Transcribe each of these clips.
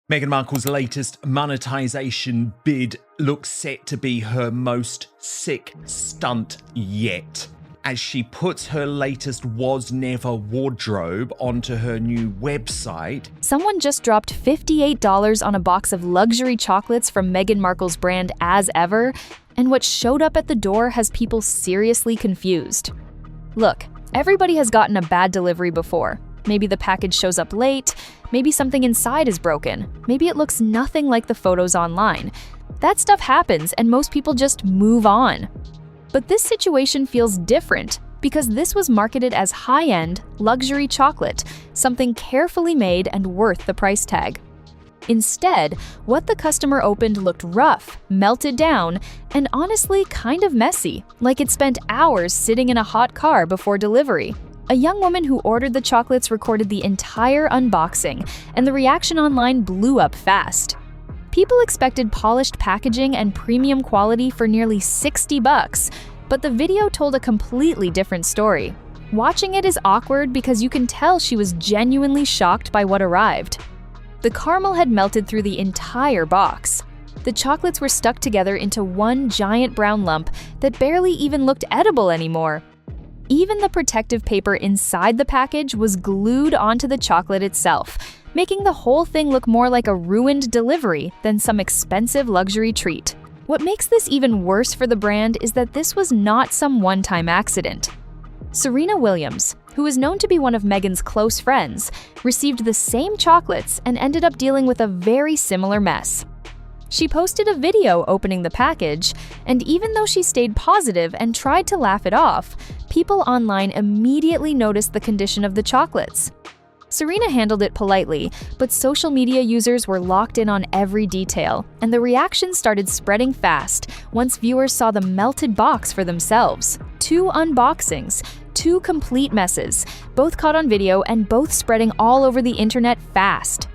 Meghan Markle's latest monetization bid looks set to be her most sick stunt yet, as she puts her latest was never wardrobe onto her new website. Someone just dropped $58 on a box of luxury chocolates from Meghan Markle's brand As Ever, and what showed up at the door has people seriously confused. Look, everybody has gotten a bad delivery before. Maybe the package shows up late, maybe something inside is broken, maybe it looks nothing like the photos online. That stuff happens and most people just move on. But this situation feels different because this was marketed as high-end, luxury chocolate, something carefully made and worth the price tag. Instead, what the customer opened looked rough, melted down, and honestly kind of messy, like it spent hours sitting in a hot car before delivery. A young woman who ordered the chocolates recorded the entire unboxing, and the reaction online blew up fast. People expected polished packaging and premium quality for nearly $60, but the video told a completely different story. Watching it is awkward because you can tell she was genuinely shocked by what arrived. The caramel had melted through the entire box. The chocolates were stuck together into one giant brown lump that barely even looked edible anymore. Even the protective paper inside the package was glued onto the chocolate itself, making the whole thing look more like a ruined delivery than some expensive luxury treat. What makes this even worse for the brand is that this was not some one-time accident. Serena Williams, who is known to be one of Meghan's close friends, received the same chocolates and ended up dealing with a very similar mess. She posted a video opening the package, and even though she stayed positive and tried to laugh it off, people online immediately noticed the condition of the chocolates. Serena handled it politely, but social media users were locked in on every detail, and the reactions started spreading fast once viewers saw the melted box for themselves. 2 unboxings, 2 complete messes, both caught on video and both spreading all over the internet fast.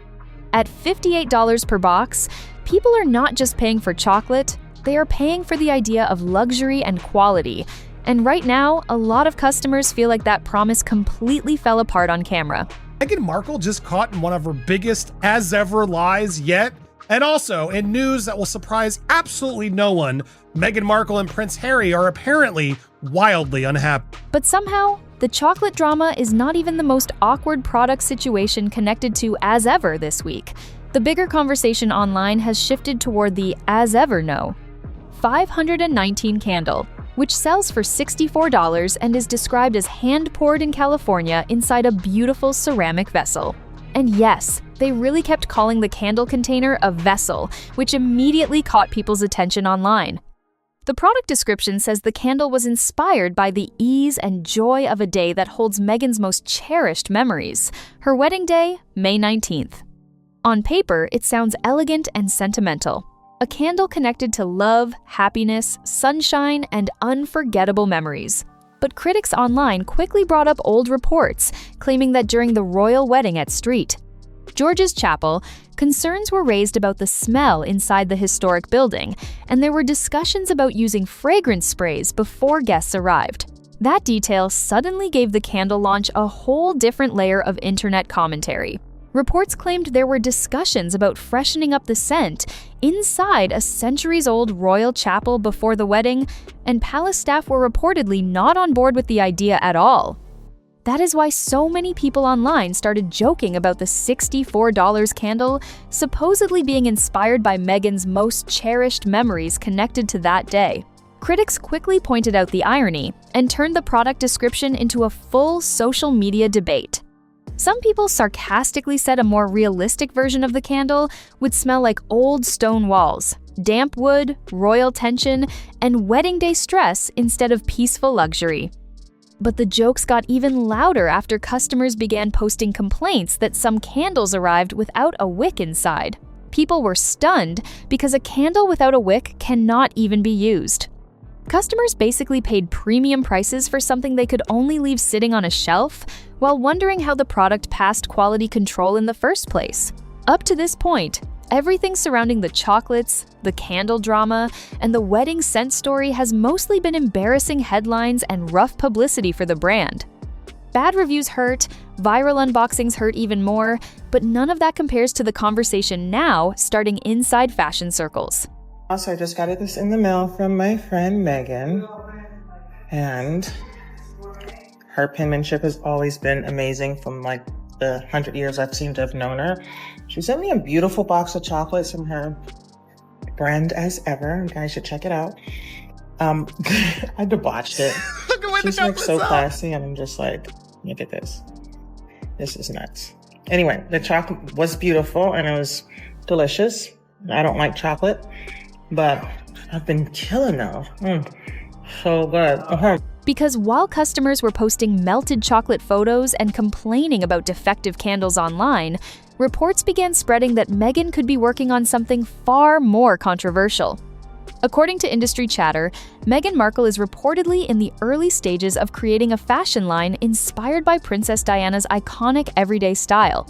At $58 per box, people are not just paying for chocolate, they are paying for the idea of luxury and quality. And right now, a lot of customers feel like that promise completely fell apart on camera. Meghan Markle just caught in one of her biggest as-ever lies yet. And also, in news that will surprise absolutely no one, Meghan Markle and Prince Harry are apparently wildly unhappy. But somehow, the chocolate drama is not even the most awkward product situation connected to As Ever this week. The bigger conversation online has shifted toward the As Ever No. 519 candle, which sells for $64 and is described as hand-poured in California inside a beautiful ceramic vessel. And yes, they really kept calling the candle container a vessel, which immediately caught people's attention online. The product description says the candle was inspired by the ease and joy of a day that holds Meghan's most cherished memories, her wedding day, May 19th. On paper, it sounds elegant and sentimental. A candle connected to love, happiness, sunshine, and unforgettable memories. But critics online quickly brought up old reports, claiming that during the royal wedding at St. George's Chapel, concerns were raised about the smell inside the historic building, and there were discussions about using fragrance sprays before guests arrived. That detail suddenly gave the candle launch a whole different layer of internet commentary. Reports claimed there were discussions about freshening up the scent inside a centuries-old royal chapel before the wedding, and palace staff were reportedly not on board with the idea at all. That is why so many people online started joking about the $64 candle supposedly being inspired by Meghan's most cherished memories connected to that day. Critics quickly pointed out the irony and turned the product description into a full social media debate. Some people sarcastically said a more realistic version of the candle would smell like old stone walls, damp wood, royal tension, and wedding day stress instead of peaceful luxury. But the jokes got even louder after customers began posting complaints that some candles arrived without a wick inside. People were stunned because a candle without a wick cannot even be used. Customers basically paid premium prices for something they could only leave sitting on a shelf, while wondering how the product passed quality control in the first place. Up to this point, everything surrounding the chocolates, the candle drama, and the wedding scent story has mostly been embarrassing headlines and rough publicity for the brand. Bad reviews hurt, viral unboxings hurt even more, but none of that compares to the conversation now starting inside fashion circles. Also, I just got this in the mail from my friend Megan, and her penmanship has always been amazing from like the 100 years I've seemed to have known her. She sent me a beautiful box of chocolates from her brand As Ever. You guys should check it out. I debauched it. Look at where She's the like chocolates so are. classy, and I'm just like, look at this. This is nuts. Anyway, the chocolate was beautiful and it was delicious. I don't like chocolate, but I've been killing those. So good. Because while customers were posting melted chocolate photos and complaining about defective candles online, reports began spreading that Meghan could be working on something far more controversial. According to industry chatter, Meghan Markle is reportedly in the early stages of creating a fashion line inspired by Princess Diana's iconic everyday style.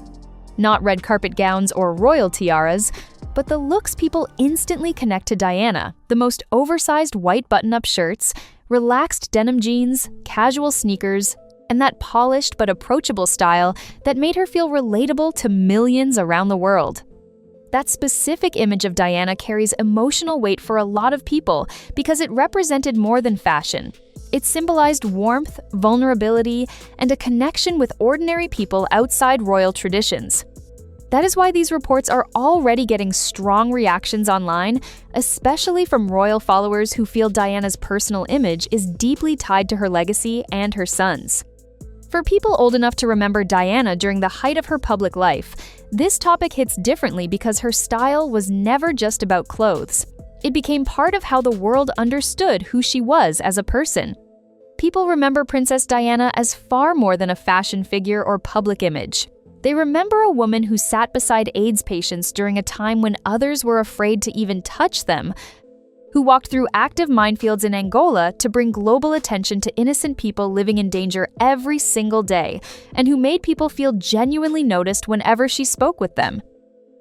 Not red carpet gowns or royal tiaras, but the looks people instantly connect to Diana, the most oversized white button-up shirts, relaxed denim jeans, casual sneakers, and that polished but approachable style that made her feel relatable to millions around the world. That specific image of Diana carries emotional weight for a lot of people because it represented more than fashion. It symbolized warmth, vulnerability, and a connection with ordinary people outside royal traditions. That is why these reports are already getting strong reactions online, especially from royal followers who feel Diana's personal image is deeply tied to her legacy and her sons. For people old enough to remember Diana during the height of her public life, this topic hits differently because her style was never just about clothes. It became part of how the world understood who she was as a person. People remember Princess Diana as far more than a fashion figure or public image. They remember a woman who sat beside AIDS patients during a time when others were afraid to even touch them, who walked through active minefields in Angola to bring global attention to innocent people living in danger every single day, and who made people feel genuinely noticed whenever she spoke with them.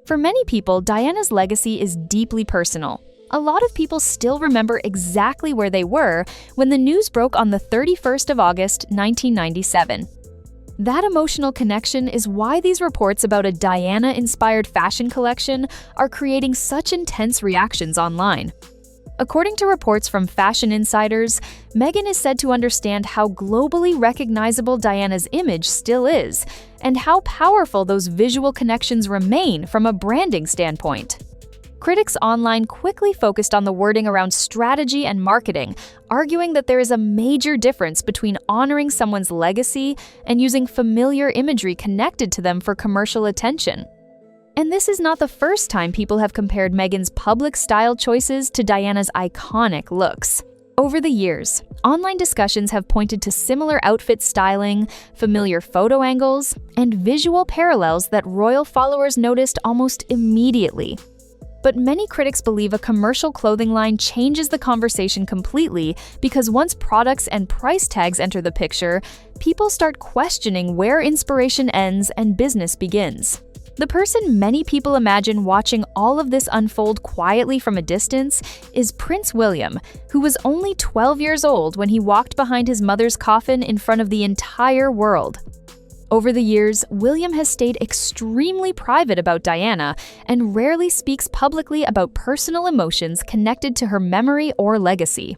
For many people, Diana's legacy is deeply personal. A lot of people still remember exactly where they were when the news broke on the 31st of August, 1997. That emotional connection is why these reports about a Diana-inspired fashion collection are creating such intense reactions online. According to reports from fashion insiders, Meghan is said to understand how globally recognizable Diana's image still is, and how powerful those visual connections remain from a branding standpoint. Critics online quickly focused on the wording around strategy and marketing, arguing that there is a major difference between honoring someone's legacy and using familiar imagery connected to them for commercial attention. And this is not the first time people have compared Meghan's public style choices to Diana's iconic looks. Over the years, online discussions have pointed to similar outfit styling, familiar photo angles, and visual parallels that royal followers noticed almost immediately. But many critics believe a commercial clothing line changes the conversation completely because once products and price tags enter the picture, people start questioning where inspiration ends and business begins. The person many people imagine watching all of this unfold quietly from a distance is Prince William, who was only 12 years old when he walked behind his mother's coffin in front of the entire world. Over the years, William has stayed extremely private about Diana and rarely speaks publicly about personal emotions connected to her memory or legacy.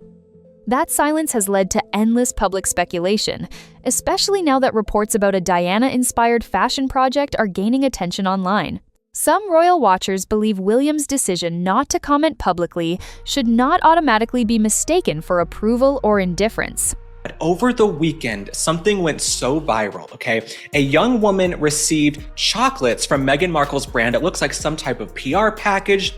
That silence has led to endless public speculation, especially now that reports about a Diana-inspired fashion project are gaining attention online. Some royal watchers believe William's decision not to comment publicly should not automatically be mistaken for approval or indifference. But over the weekend, something went so viral, okay? A young woman received chocolates from Meghan Markle's brand. It looks like some type of PR package.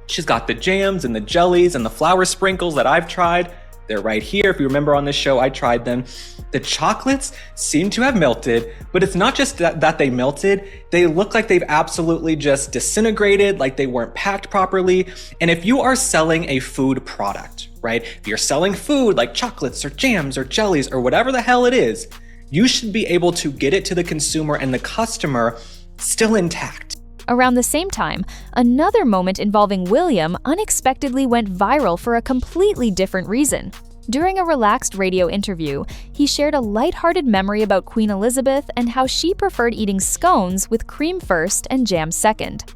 She's got the jams and the jellies and the flour sprinkles that I've tried. They're right here. If you remember on this show, I tried them. The chocolates seem to have melted, but it's not just that they melted. They look like they've absolutely just disintegrated, like they weren't packed properly. And if you are selling a food product, right? If you're selling food like chocolates or jams or jellies or whatever the hell it is, you should be able to get it to the consumer and the customer still intact. Around the same time, another moment involving William unexpectedly went viral for a completely different reason. During a relaxed radio interview, he shared a lighthearted memory about Queen Elizabeth and how she preferred eating scones with cream first and jam second.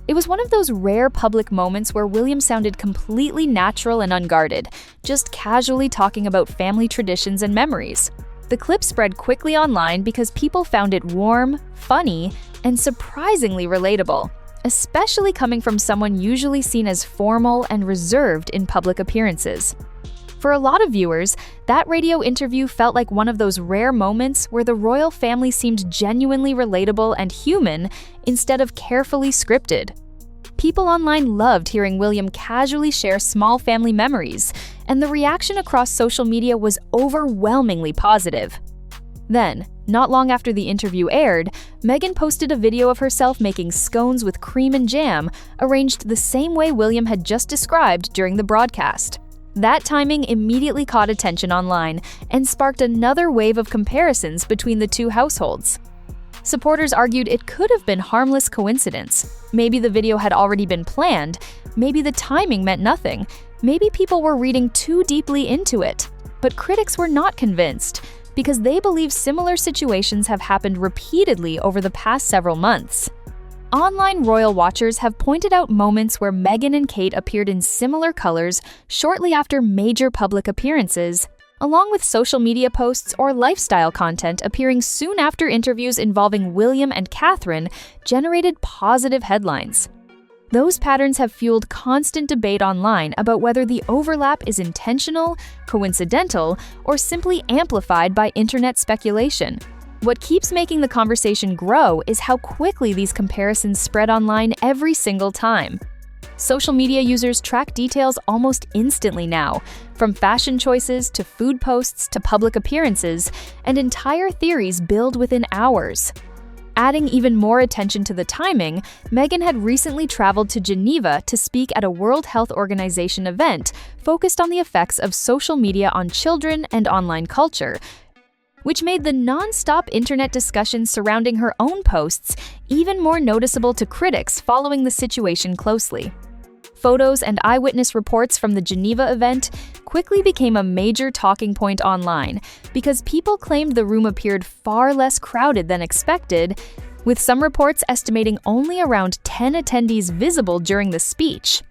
It was one of those rare public moments where William sounded completely natural and unguarded, just casually talking about family traditions and memories. The clip spread quickly online because people found it warm, funny, and surprisingly relatable, especially coming from someone usually seen as formal and reserved in public appearances. For a lot of viewers, that radio interview felt like one of those rare moments where the royal family seemed genuinely relatable and human instead of carefully scripted. People online loved hearing William casually share small family memories, and the reaction across social media was overwhelmingly positive. Then, not long after the interview aired, Meghan posted a video of herself making scones with cream and jam, arranged the same way William had just described during the broadcast. That timing immediately caught attention online and sparked another wave of comparisons between the two households. Supporters argued it could have been harmless coincidence. Maybe the video had already been planned, maybe the timing meant nothing, maybe people were reading too deeply into it. But critics were not convinced, because they believe similar situations have happened repeatedly over the past several months. Online royal watchers have pointed out moments where Meghan and Kate appeared in similar colors shortly after major public appearances, along with social media posts or lifestyle content appearing soon after interviews involving William and Catherine generated positive headlines. Those patterns have fueled constant debate online about whether the overlap is intentional, coincidental, or simply amplified by internet speculation. What keeps making the conversation grow is how quickly these comparisons spread online every single time. Social media users track details almost instantly now, from fashion choices to food posts to public appearances, and entire theories build within hours. Adding even more attention to the timing, Meghan had recently traveled to Geneva to speak at a World Health Organization event focused on the effects of social media on children and online culture, which made the non-stop internet discussion surrounding her own posts even more noticeable to critics following the situation closely. Photos and eyewitness reports from the Geneva event quickly became a major talking point online because people claimed the room appeared far less crowded than expected, with some reports estimating only around 10 attendees visible during the speech.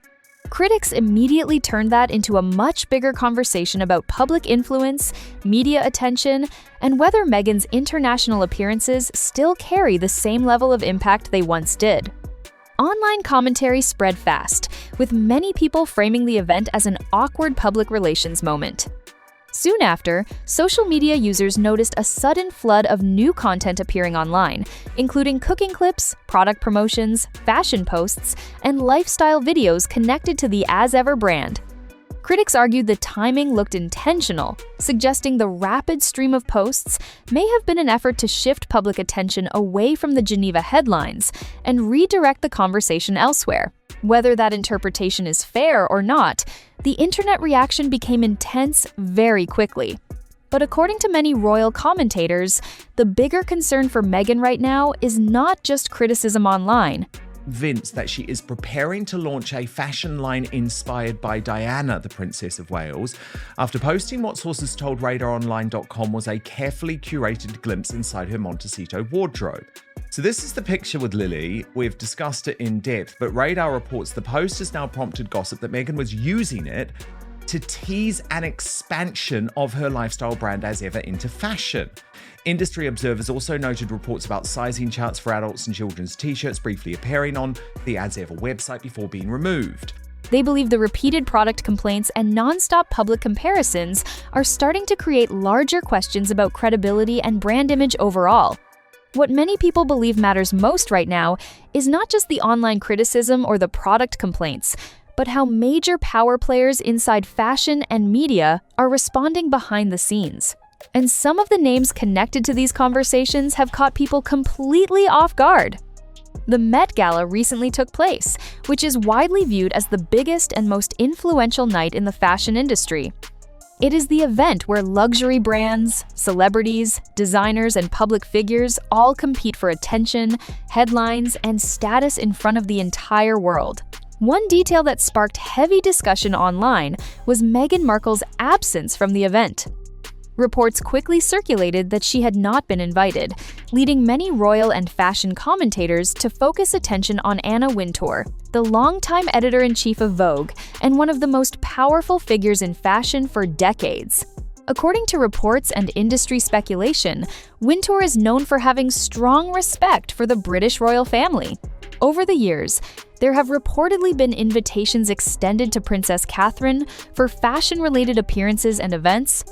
Critics immediately turned that into a much bigger conversation about public influence, media attention, and whether Meghan's international appearances still carry the same level of impact they once did. Online commentary spread fast, with many people framing the event as an awkward public relations moment. Soon after, social media users noticed a sudden flood of new content appearing online, including cooking clips, product promotions, fashion posts, and lifestyle videos connected to the As Ever brand. Critics argued the timing looked intentional, suggesting the rapid stream of posts may have been an effort to shift public attention away from the Geneva headlines and redirect the conversation elsewhere. Whether that interpretation is fair or not, the internet reaction became intense very quickly. But according to many royal commentators, the bigger concern for Meghan right now is not just criticism online. Convinced that she is preparing to launch a fashion line inspired by Diana, the Princess of Wales, after posting what sources told RadarOnline.com was a carefully curated glimpse inside her Montecito wardrobe. So this is the picture with Lily. We've discussed it in depth, but Radar reports the post has now prompted gossip that Meghan was using it to tease an expansion of her lifestyle brand As Ever into fashion. Industry observers also noted reports about sizing charts for adults and children's t-shirts briefly appearing on the As Ever website before being removed. They believe the repeated product complaints and non-stop public comparisons are starting to create larger questions about credibility and brand image overall. What many people believe matters most right now is not just the online criticism or the product complaints, but how major power players inside fashion and media are responding behind the scenes. And some of the names connected to these conversations have caught people completely off guard. The Met Gala recently took place, which is widely viewed as the biggest and most influential night in the fashion industry. It is the event where luxury brands, celebrities, designers, and public figures all compete for attention, headlines, and status in front of the entire world. One detail that sparked heavy discussion online was Meghan Markle's absence from the event. Reports quickly circulated that she had not been invited, leading many royal and fashion commentators to focus attention on Anna Wintour, the longtime editor-in-chief of Vogue and one of the most powerful figures in fashion for decades. According to reports and industry speculation, Wintour is known for having strong respect for the British royal family. Over the years, there have reportedly been invitations extended to Princess Catherine for fashion-related appearances and events,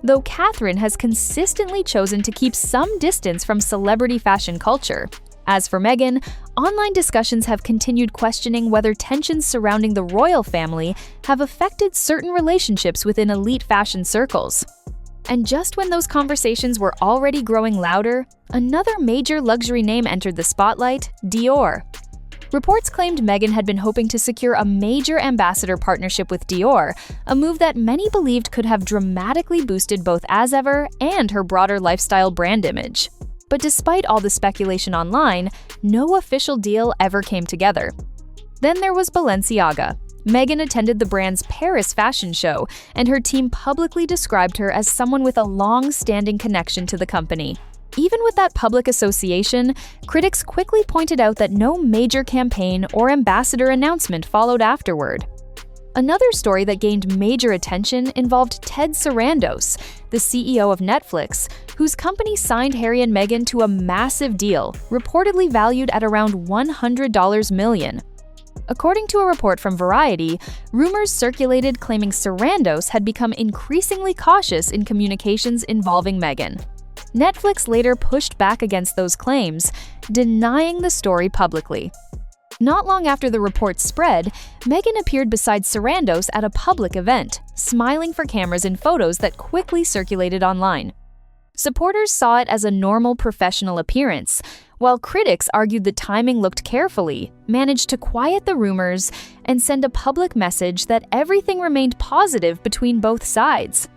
though Catherine has consistently chosen to keep some distance from celebrity fashion culture. As for Meghan, online discussions have continued questioning whether tensions surrounding the royal family have affected certain relationships within elite fashion circles. And just when those conversations were already growing louder, another major luxury name entered the spotlight: Dior. Reports claimed Meghan had been hoping to secure a major ambassador partnership with Dior, a move that many believed could have dramatically boosted both As Ever and her broader lifestyle brand image. But despite all the speculation online, no official deal ever came together. Then there was Balenciaga. Meghan attended the brand's Paris fashion show, and her team publicly described her as someone with a long-standing connection to the company. Even with that public association, critics quickly pointed out that no major campaign or ambassador announcement followed afterward. Another story that gained major attention involved Ted Sarandos, the CEO of Netflix, whose company signed Harry and Meghan to a massive deal, reportedly valued at around $100 million. According to a report from Variety, rumors circulated claiming Sarandos had become increasingly cautious in communications involving Meghan. Netflix later pushed back against those claims, denying the story publicly. Not long after the report spread, Meghan appeared beside Sarandos at a public event, smiling for cameras in photos that quickly circulated online. Supporters saw it as a normal professional appearance, while critics argued the timing looked carefully, managed to quiet the rumors, and send a public message that everything remained positive between both sides.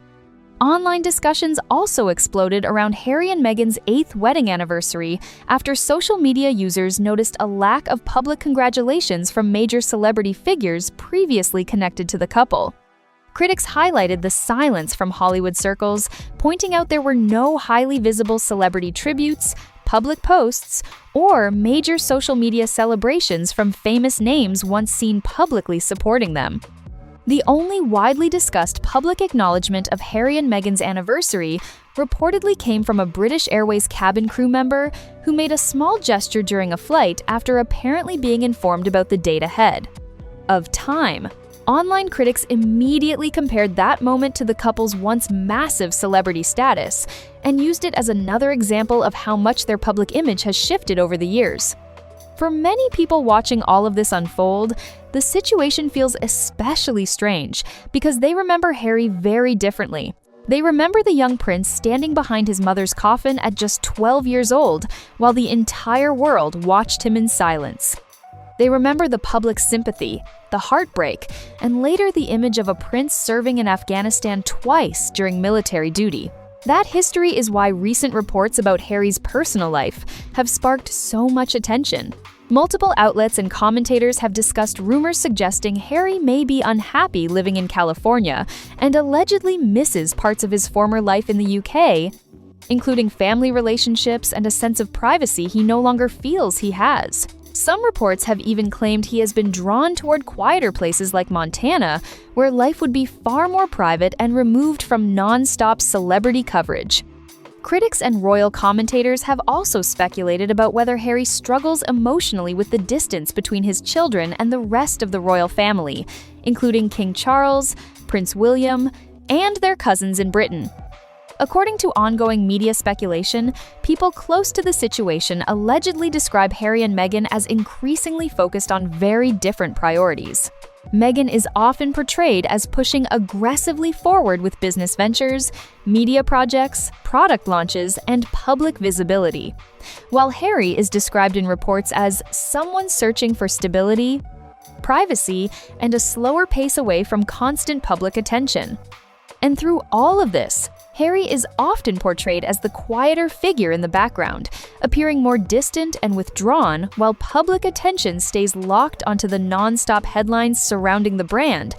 Online discussions also exploded around Harry and Meghan's 8th wedding anniversary after social media users noticed a lack of public congratulations from major celebrity figures previously connected to the couple. Critics highlighted the silence from Hollywood circles, pointing out there were no highly visible celebrity tributes, public posts, or major social media celebrations from famous names once seen publicly supporting them. The only widely discussed public acknowledgement of Harry and Meghan's anniversary reportedly came from a British Airways cabin crew member who made a small gesture during a flight after apparently being informed about the date ahead. Of time, online critics immediately compared that moment to the couple's once massive celebrity status and used it as another example of how much their public image has shifted over the years. For many people watching all of this unfold, the situation feels especially strange because they remember Harry very differently. They remember the young prince standing behind his mother's coffin at just 12 years old while the entire world watched him in silence. They remember the public sympathy, the heartbreak, and later the image of a prince serving in Afghanistan twice during military duty. That history is why recent reports about Harry's personal life have sparked so much attention. Multiple outlets and commentators have discussed rumors suggesting Harry may be unhappy living in California and allegedly misses parts of his former life in the UK, including family relationships and a sense of privacy he no longer feels he has. Some reports have even claimed he has been drawn toward quieter places like Montana, where life would be far more private and removed from non-stop celebrity coverage. Critics and royal commentators have also speculated about whether Harry struggles emotionally with the distance between his children and the rest of the royal family, including King Charles, Prince William, and their cousins in Britain. According to ongoing media speculation, people close to the situation allegedly describe Harry and Meghan as increasingly focused on very different priorities. Meghan is often portrayed as pushing aggressively forward with business ventures, media projects, product launches, and public visibility, while Harry is described in reports as someone searching for stability, privacy, and a slower pace away from constant public attention. And through all of this, Harry is often portrayed as the quieter figure in the background, appearing more distant and withdrawn while public attention stays locked onto the non-stop headlines surrounding the brand,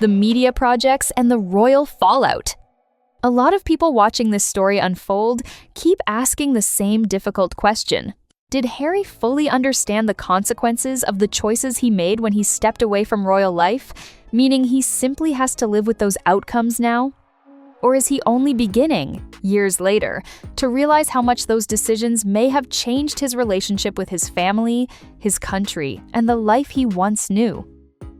the media projects, and the royal fallout. A lot of people watching this story unfold keep asking the same difficult question. Did Harry fully understand the consequences of the choices he made when he stepped away from royal life, meaning he simply has to live with those outcomes now? Or is he only beginning, years later, to realize how much those decisions may have changed his relationship with his family, his country, and the life he once knew?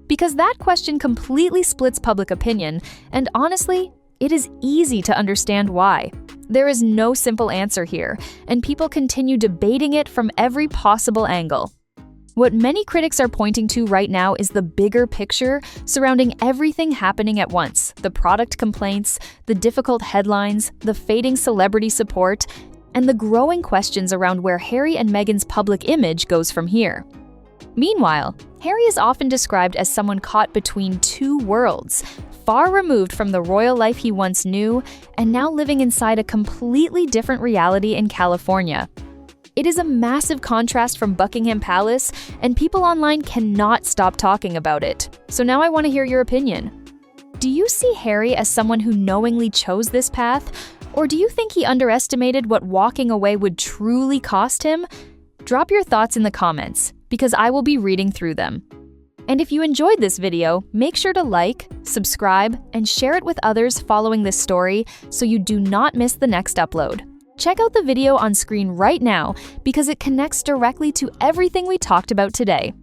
Because that question completely splits public opinion, and honestly, it is easy to understand why. There is no simple answer here, and people continue debating it from every possible angle. What many critics are pointing to right now is the bigger picture surrounding everything happening at once: the product complaints, the difficult headlines, the fading celebrity support, and the growing questions around where Harry and Meghan's public image goes from here. Meanwhile, Harry is often described as someone caught between two worlds, far removed from the royal life he once knew and now living inside a completely different reality in California. It is a massive contrast from Buckingham Palace, and people online cannot stop talking about it. So now I want to hear your opinion. Do you see Harry as someone who knowingly chose this path, or do you think he underestimated what walking away would truly cost him? Drop your thoughts in the comments, because I will be reading through them. And if you enjoyed this video, make sure to like, subscribe, and share it with others following this story so you do not miss the next upload. Check out the video on screen right now because it connects directly to everything we talked about today.